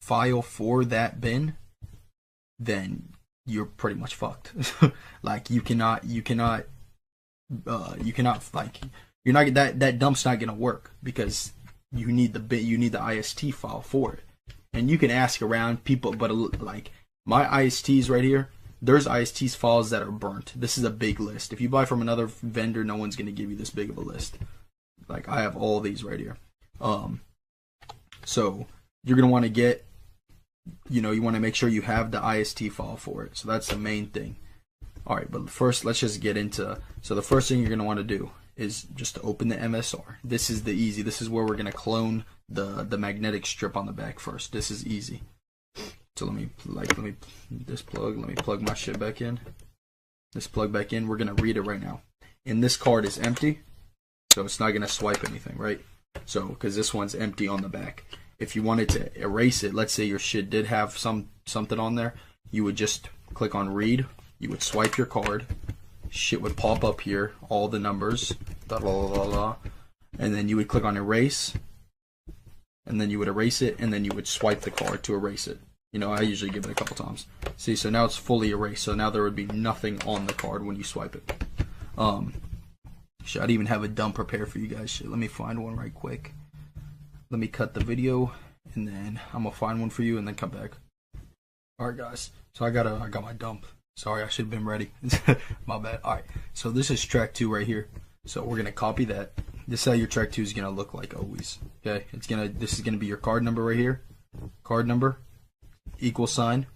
file for that bin, then you're pretty much fucked. Like you cannot like, you're not, that dump's not gonna work because you need the IST file for it. And you can ask around people, but like my ISTs right here, there's ISTs files that are burnt. This is a big list. If you buy from another vendor, no one's gonna give you this big of a list. Like I have all these right here. So you're gonna want to get, you want to make sure you have the IST file for it. So that's the main thing. All right, but first let's just get into. So the first thing you're gonna want to do is just to open the MSR. This is the easy. This is where we're gonna clone the magnetic strip on the back first. This is easy. So let me plug my shit back in. This plug back in. We're gonna read it right now. And this card is empty, so it's not gonna swipe anything, right? So because this one's empty on the back. If you wanted to erase it, let's say your shit did have something on there, you would just click on read. You would swipe your card. Shit would pop up here, all the numbers, and then you would click on erase, and then you would erase it, and then you would swipe the card to erase it. I usually give it a couple times. See, so now it's fully erased, so now there would be nothing on the card when you swipe it. I'd even have a dump prepared for you guys. Shit, let me find one right quick. Let me cut the video, and then I'm gonna find one for you, and then come back. Alright guys, so I got my dump. Sorry, I should have been ready. My bad. Alright, so this is track 2 right here. So we're gonna copy that. This is how your track 2 is gonna look like always. Okay, this is gonna be your card number right here. Card number, $,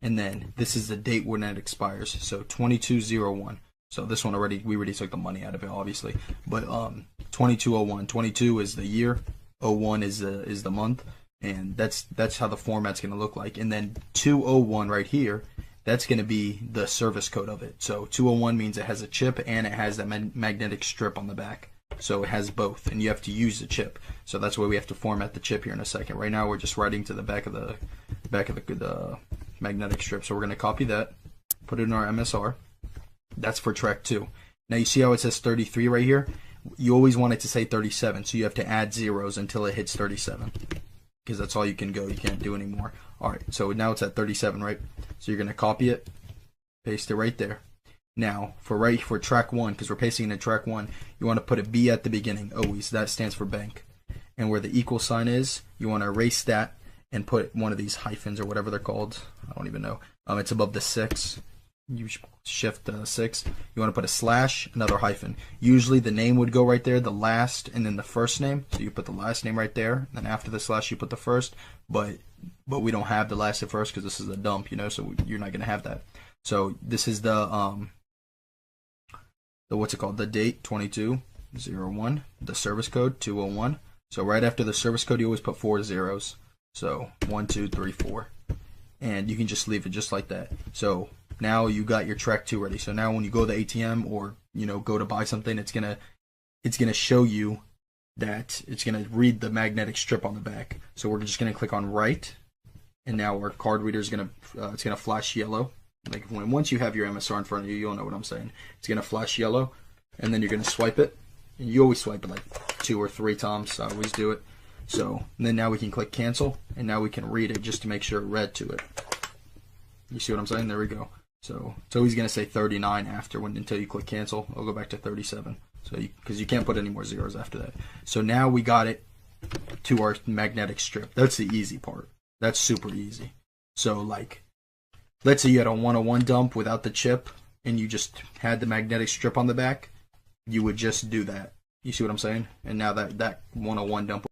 and then this is the date when it expires. So 2201. So this one we already took the money out of it, obviously. But 2201. 22 is the year, 01 is the month, and that's how the format's gonna look like. And then 201 right here, that's going to be the service code of it. So 201 means it has a chip and it has that magnetic strip on the back. So it has both, and you have to use the chip. So that's why we have to format the chip here in a second. Right now we're just writing to the back of the magnetic strip. So we're going to copy that, put it in our MSR. That's for track 2. Now you see how it says 33 right here? You always want it to say 37, so you have to add zeros until it hits 37. Because that's all you can go. You can't do any more. Alright, so now it's at 37, right? So you're going to copy it, paste it right there. Now, for track 1, because we're pasting in track 1, you want to put a B at the beginning, always. That stands for bank. And where the equal sign is, you want to erase that and put one of these hyphens or whatever they're called. I don't even know. It's above the 6. You shift 6. You want to put a slash, another hyphen. Usually the name would go right there, the last, and then the first name. So you put the last name right there. And then after the slash, you put the first. But we don't have the last at first because this is a dump, so you're not going to have that. So this is the what's it called? The date, 2201. The service code, 201. So right after the service code, you always put 4 zeros. So 1, 2, 3, 4. And you can just leave it just like that. So now you got your track 2 ready. So now when you go to the ATM or go to buy something, it's gonna show you that it's gonna read the magnetic strip on the back. So we're just gonna click on write, and now our card reader is gonna flash yellow. Like once you have your MSR in front of you, you'll know what I'm saying. It's gonna flash yellow, and then you're gonna swipe it. And you always swipe it like 2 or 3 times. I always do it. So then now we can click cancel, and now we can read it just to make sure it read to it. You see what I'm saying? There we go. So it's always going to say 39 until you click cancel. I'll go back to 37. So because you can't put any more zeros after that. So now we got it to our magnetic strip. That's the easy part. That's super easy. So like, let's say you had a 101 dump without the chip, and you just had the magnetic strip on the back. You would just do that. You see what I'm saying? And now that 101 dump